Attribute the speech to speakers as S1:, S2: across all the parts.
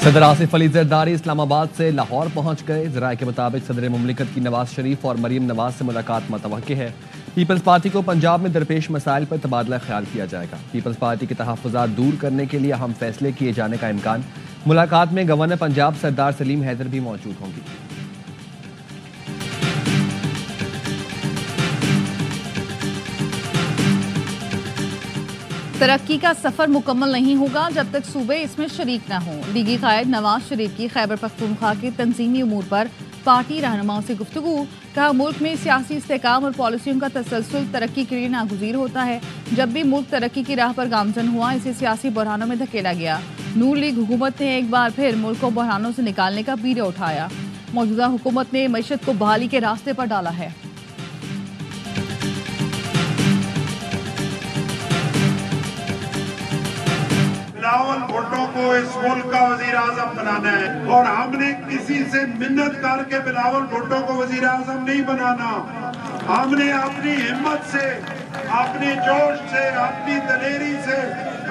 S1: सदर आसिफ अली जरदारी इस्लामाबाद से लाहौर पहुंच गए। जराये के मुताबिक सदर मुमलिकत की नवाज शरीफ और मरीम नवाज से मुलाकात मुतवक्किल है। पीपल्स पार्टी को पंजाब में दरपेश मसाइल पर तबादला ख्याल किया जाएगा। पीपल्स पार्टी के तहफ़्फ़ुज़ात दूर करने के लिए अहम फैसले किए जाने का इम्कान। मुलाकात में गवर्नर पंजाब सरदार सलीम हैदर भी मौजूद होंगी।
S2: तरक्की का सफर मुकम्मल नहीं होगा जब तक सूबे इसमें शरीक न हों। लीगी कायद नवाज शरीफ की खैबर पख्तूनख्वा के तंजीमी उमूर पर पार्टी रहनुमाओं से गुफ्तगू। कहा, मुल्क में सियासी इस्तेकाम और पॉलिसियों का तसलसल तरक्की के लिए नागुज़ीर होता है। जब भी मुल्क तरक्की की राह पर गामजन हुआ, इसे सियासी बहरानों में धकेला गया। नून लीग हुकूमत ने एक बार फिर मुल्क को बहरानों से निकालने का बीड़ा उठाया। मौजूदा हुकूमत ने मईशत को बहाली के रास्ते पर डाला है।
S3: बिलावल भुट्टो को इस मुल्क का वजीर आजम बनाना है और हमने किसी से मिन्नत करके बिलावल भुट्टो को वजीर आजम नहीं बनाना। हमने अपनी हिम्मत से, अपने जोश से, अपनी दलेरी से,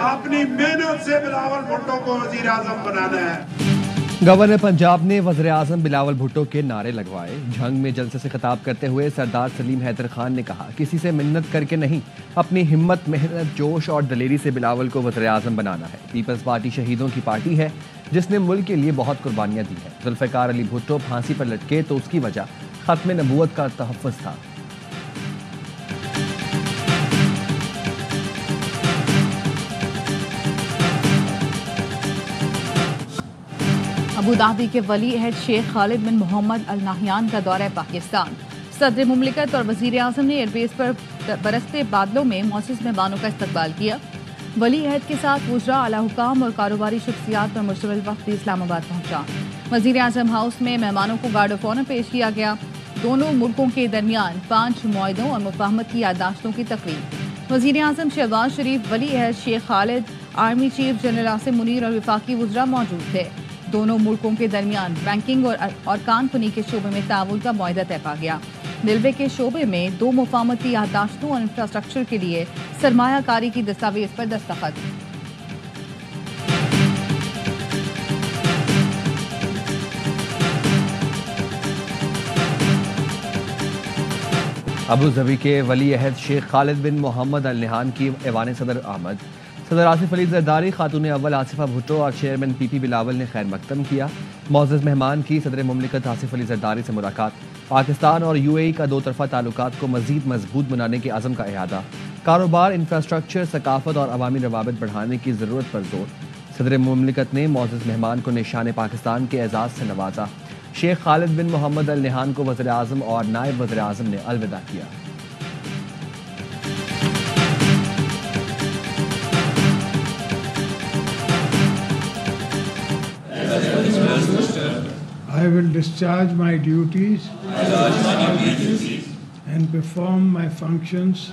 S3: अपनी मेहनत से बिलावल भुट्टो को वजीर आजम बनाना है।
S1: गवर्नर पंजाब ने वज़ीर आज़म बिलावल भुट्टो के नारे लगवाए। झंग में जलसे से खिताब करते हुए सरदार सलीम हैदर खान ने कहा, किसी से मिन्नत करके नहीं, अपनी हिम्मत, मेहनत, जोश और दलेरी से बिलावल को वज़ीर आज़म बनाना है। पीपल्स पार्टी शहीदों की पार्टी है जिसने मुल्क के लिए बहुत कुर्बानियां दी हैं। जुल्फ़िकार अली भुट्टो फांसी पर लटके तो उसकी वजह खत्म नबूवत का तहफ़्फ़ुज़ था।
S2: अबू धाबी के वली अहद शेख खालिद बिन मोहम्मद अल नाहियान का दौरा पाकिस्तान। सदर मुमलिकत और वजीर आज़म ने एयरबेस पर बरसते बादलों में मौसूस मेहमानों का इस्तकबाल किया। वली अहद के साथ वज़रा, आला हुकाम और कारोबारी शख्सियात पर मुश्तमिल वक्त इस्लामाबाद पहुंचा। वजीर आज़म हाउस में मेहमानों को गार्ड ऑफ ऑनर पेश किया गया। दोनों मुल्कों के दरमियान 5 मुआहदों और मुफाहमत की याददाश्तों की तकरीब। वजीर आज़म शहबाज शरीफ, वली अहद Sheikh Khalid, army chief general Asim Munir और विफाकी वज़रा मौजूद थे। दोनों मुल्कों के दरमियान बैंकिंग और कानपुनी के शोबे में ताउन का मुआहदा तय पा गया। रेलवे के शोबे में 2 मुफाहमती याददाश्तों और इंफ्रास्ट्रक्चर के लिए सरमायाकारी की दस्तावेज पर दस्तखत।
S1: अबू धाबी के वली अहद शेख खालिद बिन मोहम्मद अल नाहियान की ऐवान सदर आमद। सदर आसिफ अली जरदारी, खातून अव्वल आसिफा भुट्टो और चेयरमैन पीपी बिलावल ने खैर मकदम किया। मौजूद मेहमान की सदर मुमलिकत आसिफ अली जरदारी से मुलाकात। पाकिस्तान और यूएई का 2 तरफा ताल्लुकात को मजीद मजबूत बनाने के अज़म का इहादा। कारोबार, इंफ्रास्ट्रक्चर, सकाफत और अवामी रवाबित बढ़ाने की ज़रूरत पर जोर। सदर मुमलिकत ने मौजूद मेहमान को निशान पाकिस्तान के एजाज़ से नवाजा। शेख खालिद बिन मोहम्मद अल नाहियान को वज़ीर आज़म और नायब वज़ीर आज़म ने अलविदा किया।
S4: I will discharge my duties and perform my functions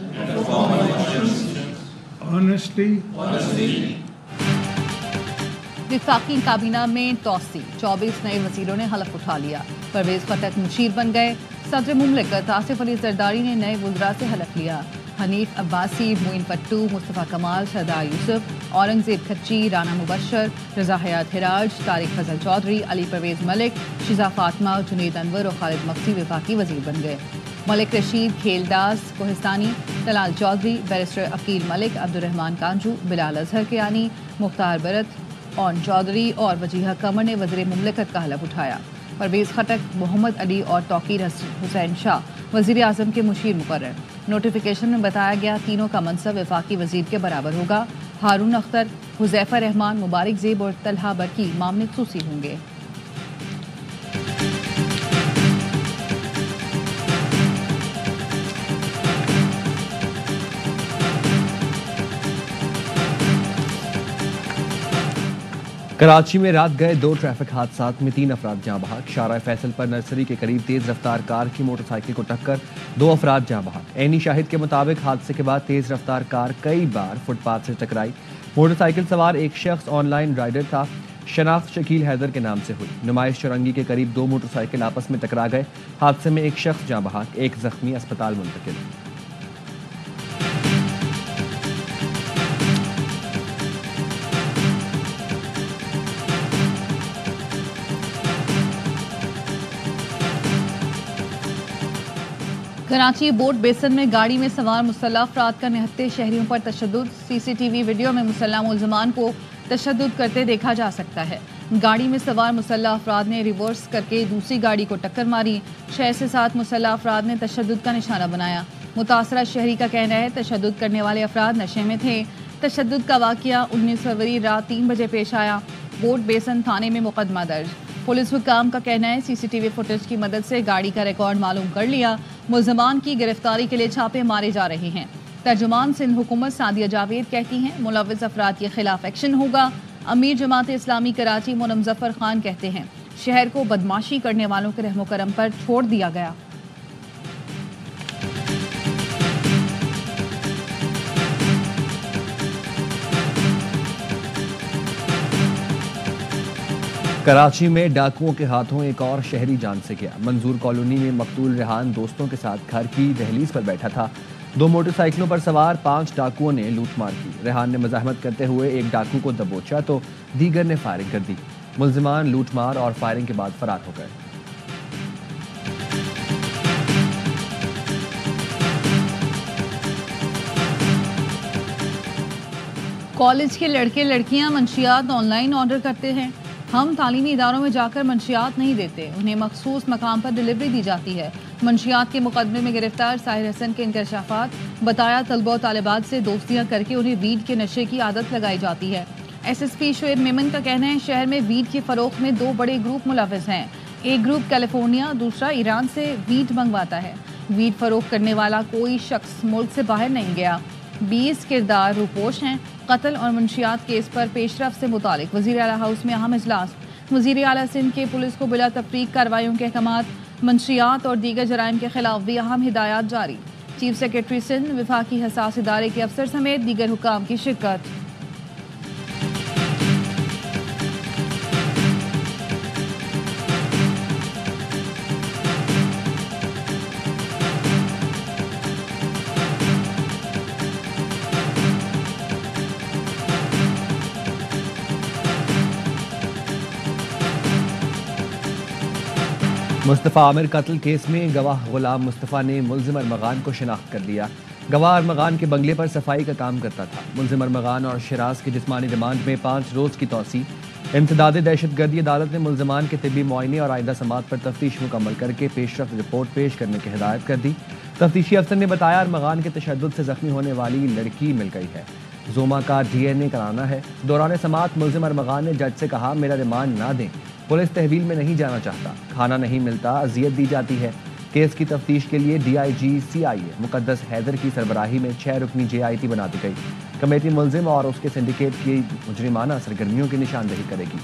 S4: honestly.
S2: विफाकी काबीना में तोसी, 24 नए वजीरों ने हलफ उठा लिया। परवेज खटक मुशीर बन गए। सदर मुमलिकत आसिफ अली जरदारी ने नए वज़रा से हलफ लिया। हनीफ अब्बासी, मोइन पट्टू, मुस्तफ़ा कमाल, सरदार यूसुफ, औरंगजेब खच्ची, राना मुबशर, रजा हयात हिराज, तारिक फजल चौधरी, अली परवेज मलिक, शिजा फातिमा, जुनेद अनवर और खालिद मक्सी विफाकी वजीर बन गए। मलिक रशीद, खेलदास कोहिस्तानी, तलाल चौधरी, बैरिस्टर अकील मलिक, अब्दुर्रहमान कांजू, बिलाल अजहर कियानी, मुख्तार बरत, ओन चौधरी और वजीहा कमर ने वज़ीर मुमलिकत का हलफ उठाया। परवेज खटक, मोहम्मद अली और तौकीर हुसैन शाह वज़ीर आज़म के मुशीर मुकर्रर। नोटिफिकेशन में बताया गया तीनों का मनसब वफाकी वज़ीर के बराबर होगा। हारून अख्तर, हुज़ैफा रहमान, मुबारक ज़ेब और तलहा बरकी मामले खुसूसी होंगे।
S1: कराची में रात गए 2 ट्रैफिक हादसात में 3 अफराद जाँ बहक। शारा फैसल पर नर्सरी के करीब तेज रफ्तार कार की मोटरसाइकिल को टक्कर, 2 अफराद जाँ बहक। ऐनी शाहिद के मुताबिक हादसे के बाद तेज रफ्तार कार कई बार फुटपाथ से टकराई। मोटरसाइकिल सवार एक शख्स ऑनलाइन राइडर था। शनाख्त शकील हैदर के नाम से हुई। नुमाइश चौरंगी के करीब 2 मोटरसाइकिल आपस में टकरा गए। हादसे में एक शख्स जाँ बहक, एक जख्मी अस्पताल मुंतकिल।
S2: कराची बोट बेसन में गाड़ी में सवार मुसल्लह अफराद का निहत्ते शहरियों पर तशद्दुद। सीसीटीवी वीडियो में मुसल्लह मुलजमान को तशद्दुद करते देखा जा सकता है। गाड़ी में सवार मुसल्लह अफराद ने रिवर्स करके दूसरी गाड़ी को टक्कर मारी। 6 से 7 मुसल्लह अफराद ने तशद्दुद का निशाना बनाया। मुतासरा शहरी का कहना है तशद्दुद करने वाले अफराद नशे में थे। तशद्दुद का वाक़या 19 फरवरी रात 3 बजे पेश आया। बोट बेसन थाने में मुकदमा दर्ज। पुलिस हुकाम का कहना है सीसीटीवी फुटेज की मदद से गाड़ी का रिकॉर्ड मालूम कर लिया। मुलजमान की गिरफ्तारी के लिए छापे मारे जा रहे हैं। तर्जुमान सिंध हुकूमत सादिया जावेद कहती हैं मुलव्विस अफराद के खिलाफ एक्शन होगा। अमीर जमात इस्लामी कराची मोनम जफर खान कहते हैं शहर को बदमाशी करने वालों के रहमो करम पर छोड़ दिया गया।
S1: कराची में डाकुओं के हाथों एक और शहरी जान से गया। मंजूर कॉलोनी में मकतूल रेहान दोस्तों के साथ घर की दहलीज पर बैठा था। 2 मोटरसाइकिलों पर सवार 5 डाकुओं ने लूटमार की। रेहान ने मज़ाहमत करते हुए एक डाकू को दबोचा तो दीगर ने फायरिंग कर दी। मुलजिमान लूटमार और फायरिंग के बाद फरार हो गए।
S2: कॉलेज के लड़के लड़कियां मंशियात ऑनलाइन ऑर्डर करते हैं। हम तालीमी इदारों में जाकर मंशियात नहीं देते, उन्हें मखसूस मकाम पर डिलीवरी दी जाती है। मंशियात के मुकदमे में गिरफ्तार साहिर हसन के इंकशाफात। बताया तलबा और तालिबात से दोस्तियां करके उन्हें वीड के नशे की आदत लगाई जाती है। SSP शोएब मेमन का कहना है शहर में वीड के फरोख्त में 2 बड़े ग्रुप मुलव्विस हैं। एक ग्रुप कैलिफोर्निया, दूसरा ईरान से वीड मंगवाता है। वीड फरोख्त करने वाला कोई शख्स मुल्क से बाहर नहीं गया। 20 किरदार रूपोश हैं। कत्ल और मुंशियात केस पर पेशरफ से मुतालिक वज़ीर आला हाउस में अहम इजलास। वज़ीर आला सिंध के पुलिस को बिला तफरीक कार्रवाइयों के अहकामात। मुंशियात और दीगर जराइम के खिलाफ भी अहम हिदायत जारी। चीफ सेक्रेटरी सिंध, विफाकी हसास इदारे के अफसर समेत दीगर हुकाम की शिरकत।
S1: मुस्तफ़ा आमिर कत्ल केस में गवाह गुलाम मुस्तफ़ा ने मुलजिम अरमगान को शिनाख्त कर लिया। गवाह अरमगान के बंगले पर सफाई का काम करता था। मुलजिम अरमगान और शिराज की जिस्मानी रिमांड में 5 रोज़ की तौसी। इम्तिदाद दहशतगर्दी अदालत ने मुलजमान के तिब्बी मुआयने और आइंदा समात पर तफ्तीश मुकम्मल करके पेशरफ रिपोर्ट पेश करने की हिदायत कर दी। तफ्तीशी अफसर ने बताया अरमगान के तशद्दुद से जख्मी होने वाली लड़की मिल गई है। जोमा का DNA कराना है। दौरान समात मुलजिम अरमगान ने जज से कहा मेरा रिमांड ना दें, पुलिस तहवील में नहीं जाना चाहता, खाना नहीं मिलता, अजियत दी जाती है। केस की तफ्तीश के लिए DIG CIA मुकद्दस हैदर की सरबराही में 6 रुकनी JIT बना दी गई। कमेटी मुलजिम और उसके सिंडिकेट की मुजरिमाना सरगर्मियों की निशानदेही करेगी।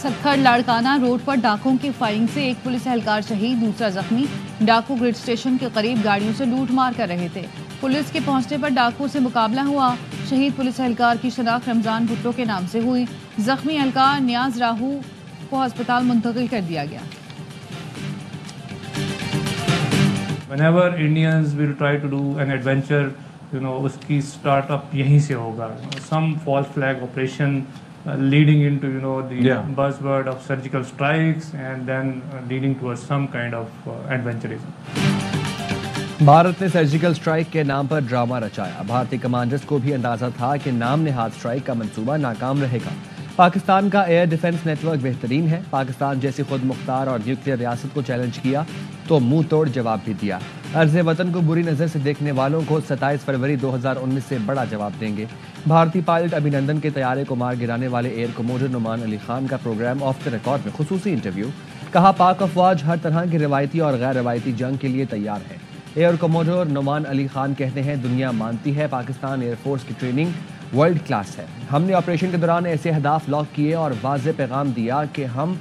S2: सत्तर लाड़काना रोड पर डाकुओं की फायरिंग से एक पुलिस एहलकार शहीद, दूसरा जख्मी। डाकू ग्रिड स्टेशन के करीब गाड़ियों से लूट मार कर रहे थे। पुलिस के पहुंचने पर डाकुओं से मुकाबला हुआ। शहीद पुलिस एहलकार की शनाख्त रमजान भुट्टो के नाम से हुई। जख्मी एहलकार नियाज राहू को अस्पताल मुंतकिल कर दिया गया।
S5: Whenever Indians will try to do an adventure, उसकी स्टार्टअप यहीं से होगा। Some false flag operation leading into the buzzword of surgical strikes and then leading towards some kind of adventurism.
S1: Bharat ने सर्जिकल स्ट्राइक के नाम पर ड्रामा रचाया। भारतीय commanders को भी अंदाजा था कि नाम नेहाद स्ट्राइक का मंसूबा नाकाम रहेगा। पाकिस्तान का एयर डिफेंस नेटवर्क बेहतरीन है। पाकिस्तान जैसी खुद मुख्तार और न्यूक्लियर रियासत को चैलेंज किया तो मुंह तोड़ जवाब भी दिया। अर्ज़ वतन को बुरी नज़र से देखने वालों को 27 फरवरी 2019 से बड़ा जवाब देंगे। भारतीय पायलट अभिनंदन के तैयारे को मार गिराने वाले एयर कमोडर नुमान अली खान का प्रोग्राम ऑफ द रिकॉर्ड में खुसूसी इंटरव्यू। कहा पाक अफवाज हर तरह की रवायती और गैर रवायती जंग के लिए तैयार है। एयर कमोडर नुमान अली खान कहते हैं दुनिया मानती है पाकिस्तान एयरफोर्स की ट्रेनिंग वर्ल्ड क्लास है। हमने ऑपरेशन के दौरान ऐसे अहदाफ लॉक किए और वाज़ेह पैगाम दिया कि हम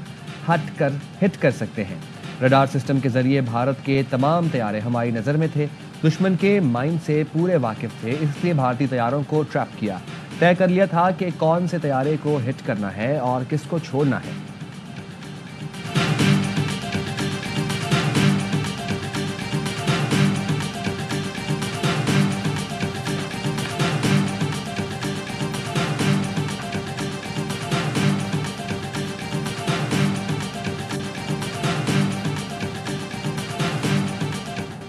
S1: हिट कर सकते हैं। रडार सिस्टम के जरिए भारत के तमाम तैयारे हमारी नज़र में थे। दुश्मन के माइंड से पूरे वाकिफ थे, इसलिए भारतीय तैयारों को ट्रैप किया। तय कर लिया था कि कौन से तैयारे को हिट करना है और किसको छोड़ना है।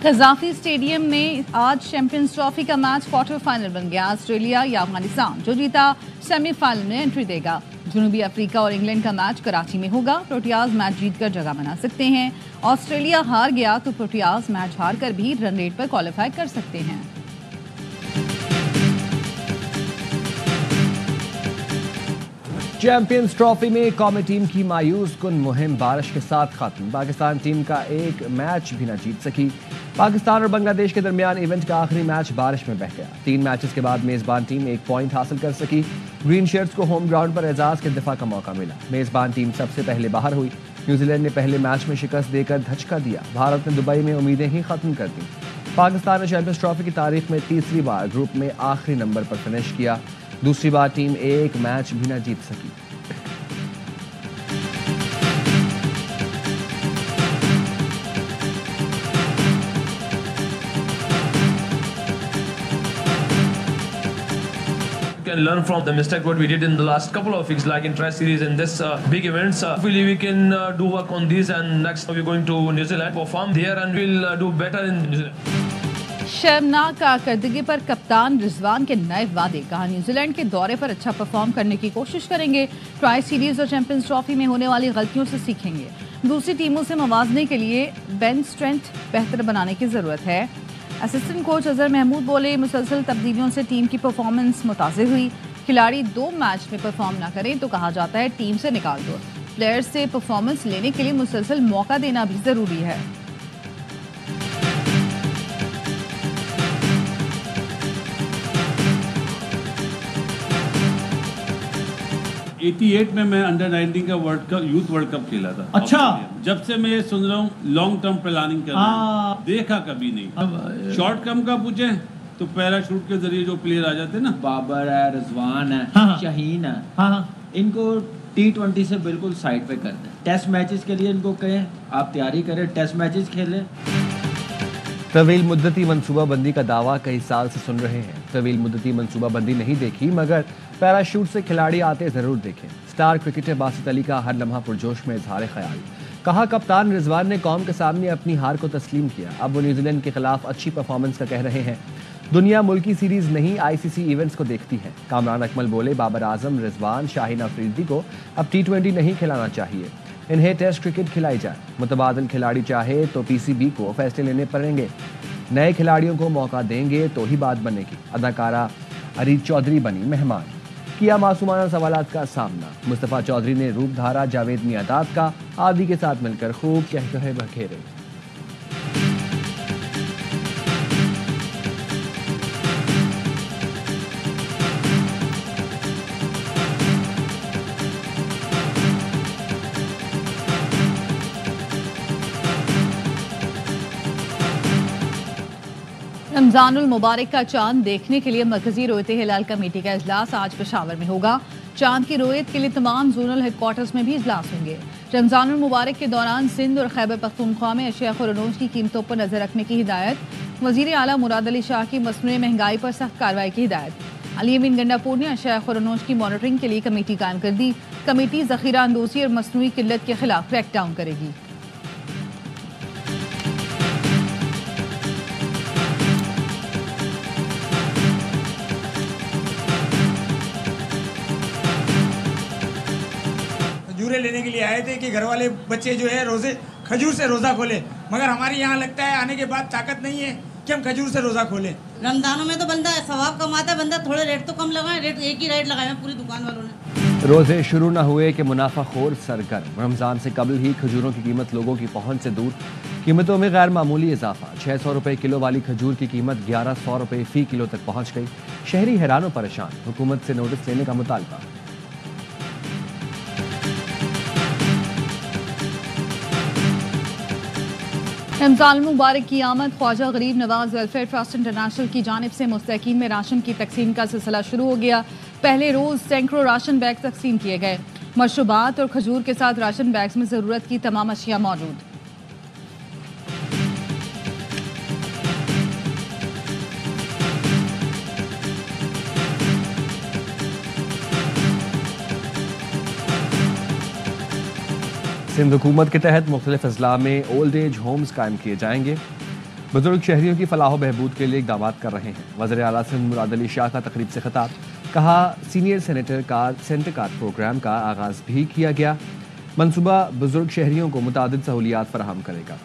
S2: कजाफी स्टेडियम में आज चैंपियंस ट्रॉफी का मैच क्वार्टर फाइनल बन गया। ऑस्ट्रेलिया या अफगानिस्तान, जो जीता सेमीफाइनल में एंट्री देगा। जनूबी अफ्रीका और इंग्लैंड का मैच कराची में होगा। प्रोटियाज मैच जीतकर जगह बना सकते हैं। ऑस्ट्रेलिया हार गया तो प्रोटियाज मैच हारकर भी रन रेट पर क्वालिफाई कर सकते हैं।
S1: चैंपियंस ट्रॉफी में कौमी टीम की मायूस कुन मुहिम बारिश के साथ खत्म। पाकिस्तान टीम का एक मैच भी न जीत सकी। पाकिस्तान और बांग्लादेश के दरमियान इवेंट का आखिरी मैच बारिश में बह गया। 3 मैचेस के बाद मेजबान टीम 1 पॉइंट हासिल कर सकी। ग्रीन शर्ट्स को होम ग्राउंड पर एजाज के दिफा का मौका मिला। मेजबान टीम सबसे पहले बाहर हुई। न्यूजीलैंड ने पहले मैच में शिकस्त देकर धचका दिया। भारत ने दुबई में उम्मीदें ही खत्म कर दी। पाकिस्तान ने चैंपियंस ट्रॉफी की तारीख में तीसरी बार ग्रुप में आखिरी नंबर पर फिनिश किया। दूसरी बार टीम एक मैच भी न जीत सकी।
S6: Can learn from the mistake what we did in the last couple of weeks, like in Tri Series and this big events. Hopefully we can do work on these, and next we're going to New Zealand, perform there, and we'll do better in New Zealand.
S2: शर्मनाक कारकर्दगी पर कप्तान रिजवान के नए वादे। कहा New Zealand के दौरे पर अच्छा परफॉर्म करने की कोशिश करेंगे। ट्राई सीरीज और चैंपियंस ट्रॉफी में होने वाली गलतियों से सीखेंगे। दूसरी टीमों से मवाजने के लिए बेंच स्ट्रेंथ बेहतर बनाने की जरूरत है। असिस्टेंट कोच अजहर महमूद बोले, मुसलसल तब्दीलियों से टीम की परफॉर्मेंस मुतासिर हुई। खिलाड़ी 2 मैच में परफॉर्म ना करें तो कहा जाता है टीम से निकाल दो। प्लेयर्स से परफॉर्मेंस लेने के लिए मुसलसल मौका देना भी जरूरी है।
S7: 88 में मैं अंडर 19 का यूथ वर्ल्ड कप खेला था।
S8: अच्छा,
S7: जब से मैं ये सुन रहा हूँ लॉन्ग टर्म प्लानिंग कर रहा हूँ, देखा कभी नहीं। शॉर्ट टर्म का पूछे तो पैराशूट के जरिए जो प्लेयर आ जाते हैं ना,
S8: बाबर है, रिजवान है, शाहीन है, इनको T20 से बिल्कुल साइड पे कर दें। टेस्ट मैचेस के लिए इनको कहें आप तैयारी करें, टेस्ट मैचेस खेलें।
S1: तवील मुद्दती मनसूबाबंदी का दावा कई साल से सुन रहे हैं। तवील मुद्दती मनसूबाबंदी नहीं देखी, मगर पैराशूट से खिलाड़ी आते जरूर देखें। स्टार क्रिकेटर बासित अली का हर लम्हा पुरजोश में इजहार ख्याल। कहा कप्तान रिजवान ने कौम के सामने अपनी हार को तस्लीम किया। अब वो न्यूजीलैंड के खिलाफ अच्छी परफॉर्मेंस का कह रहे हैं। दुनिया मुल्की सीरीज नहीं ICC इवेंट्स को देखती है। कामरान अकमल बोले, बाबर आजम, रिजवान, शाहीन अफरीदी को अब T20 नहीं खिलाना चाहिए। इन्हें टेस्ट क्रिकेट खिलाई जाए। मुतबादिल खिलाड़ी चाहे तो PCB को फैसले लेने पड़ेंगे। नए खिलाड़ियों को मौका देंगे तो ही बात बनेगी। अदाकारा अरीज चौधरी बनी मेहमान। किया मासूमाना सवालात का सामना। मुस्तफ़ा चौधरी ने रूप धारा जावेद मियादाद का। आदि के साथ मिलकर खूब कह कहे बखेरे।
S2: रमजानुल मुबारक का चांद देखने के लिए मरकजी रोयत हिलाल कमेटी का इजलास आज पेशावर में होगा। चांद की रोयत के लिए तमाम जोनल हेडक्वार्टर्स में भी इजलास होंगे। रमजानुल मुबारक के दौरान सिंध और खैबर पख्तूनख्वा में अशिया और अनोज की कीमतों पर नजर रखने की हिदायत। वजीर आला मुराद अली शाह की मसनूई महंगाई पर सख्त कार्रवाई की हिदायत। अली अमीन गंडापुर ने अशिया और अनोज की मॉनिटरिंग के लिए कमेटी कायम कर दी। कमेटी जखीरा अंदोसी और मसनूई किल्लत के खिलाफ क्रैकडाउन करेगी।
S9: लेने के लिए आए थे कि घर वाले बच्चे जो है रोजे खजूर से रोजा खोले, मगर हमारे यहाँ लगता है आने के बाद ताकत नहीं है कि हम खजूर से रोजा खोलें।
S10: रमजानों में तो बंदा सवाब कमाता है, बंदा थोड़े रेट तो कम लगाए, रेट एक ही रेट लगाए पूरी दुकान वालों ने।
S1: रोजे शुरू न हुए कि मुनाफाखोर सरगर्म। रमजान से कबल ही खजूरों की कीमत लोगों की पहुंच से दूर। कीमतों में गैर मामूली इजाफा। 600 रुपए किलो वाली खजूर की कीमत 1100 रुपए फी किलो तक पहुंच गई। शहरी हैरान और परेशान। हुकूमत से नोटिस लेने का मुतालबा।
S2: रमजान मुबारक की आमद। ख्वाजा गरीब नवाज वेलफेयर ट्रस्ट इंटरनेशनल की जानिब से मुस्तकीन में राशन की तकसीम का सिलसिला शुरू हो गया। पहले रोज सैकड़ों राशन बैग तकसीम किए गए। मशरूबात और खजूर के साथ राशन बैग्स में जरूरत की तमाम अशिया मौजूद।
S1: सिंध हुकूमत के तहत मुख्तलिफ अजला में ओल्ड एज होम्स कायम किए जाएंगे। बुजुर्ग शहरियों की फलाह बहबूद के लिए इकदाम कर रहे हैं। वज़ीर आला सिंध मुराद अली शाह का तकरीब से खिताब, कहा senior senator centre card programme का आगाज भी किया गया। मनसूबा बुजुर्ग शहरियों को मुतादिद सहूलियात फराहम करेगा।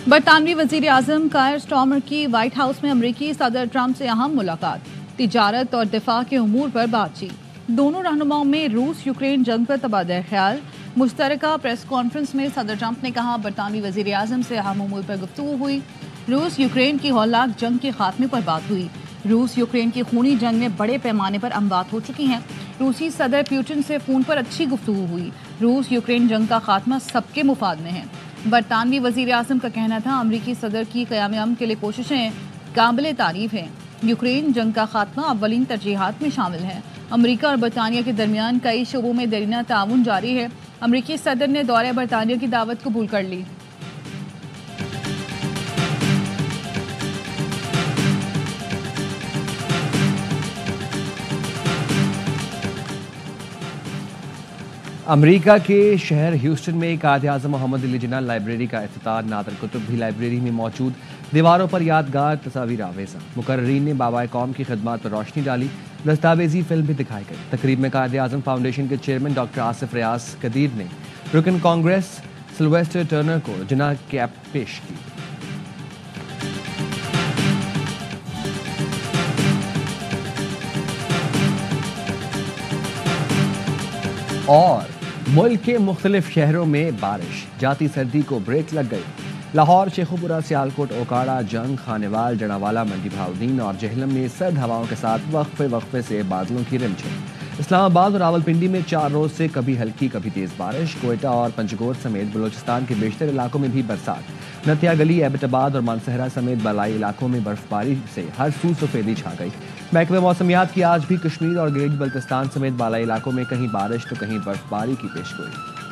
S2: बरतानवी वजीर आजम कायर स्टार्मर की व्हाइट हाउस में अमरीकी सदर ट्रंप से अहम मुलाकात, तिजारत और दिफा के उमूर पर बातचीत। दोनों रहनुमाओं में रूस यूक्रेन जंग पर तबादला ख्याल। मुश्तरका प्रेस कॉन्फ्रेंस में सदर ट्रंप ने कहा बरतानवी वजीर आजम से अहम उमूर पर गुफ्तगू हुई। रूस यूक्रेन की हौलनाक जंग के खात्मे पर बात हुई। रूस यूक्रेन की खूनी जंग में बड़े पैमाने पर अमवात हो चुकी हैं। रूसी सदर पुतिन से फोन पर अच्छी गुफ्तगू हुई। रूस यूक्रेन जंग का खात्मा सबके मुफाद में है। बरतानवी वजीर आजम का कहना था अमरीकी सदर की क़याम अमन के लिए कोशिशें काबिल तारीफ हैं। यूक्रेन जंग का खात्मा अव्वलीन तरजीहात में शामिल है। अमरीका और बरतानिया के दरमियान कई शोबों में देरीना ताउन जारी है। अमरीकी सदर ने दौरे बरतानिया की दावत कबूल कर ली।
S1: अमेरिका के शहर ह्यूस्टन में कायद-ए-आज़म मोहम्मद अली जिन्ना लाइब्रेरी का इफ्तिताह। नादर कुतुब भी लाइब्रेरी में मौजूद। दीवारों पर यादगार तस्वीर आवेज़ा। मुकर्रीन ने बाबा कौम की खिदमत पर रोशनी डाली। दस्तावेजी फिल्म भी दिखाई गई। तकरीब में कायद-ए-आज़म फाउंडेशन के चेयरमैन डॉक्टर आसिफ रियाज कदीर ने रुकन कांग्रेस सिल्वेस्टर टर्नर को जिन्ना कैप पेश की। और मुल्क के मुख्तलिफ शहरों में बारिश, जाती सर्दी को ब्रेक लग गई। लाहौर, शेखुपुरा, सियालकोट, ओकाड़ा, जंग, खानेवाल, जनावाला, मंडी भाउद्दीन और जहलम में सर्द हवाओं के साथ वक्फे से बादलों की रिमझिम। इस्लामाबाद और रावलपिंडी में 4 रोज से कभी हल्की कभी तेज बारिश। कोयटा और पंचगोट समेत बलोचिस्तान के बेशतर इलाकों में भी बरसात। नतिया गली, एबटाबाद और मानसहरा समेत बलाई इलाकों में बर्फबारी से हर सू सफेदी छा गई। महकमे मौसमियात की आज भी कश्मीर और गिलगित बल्तिस्तान समेत बालाई इलाकों में कहीं बारिश तो कहीं बर्फबारी की पेशगोई।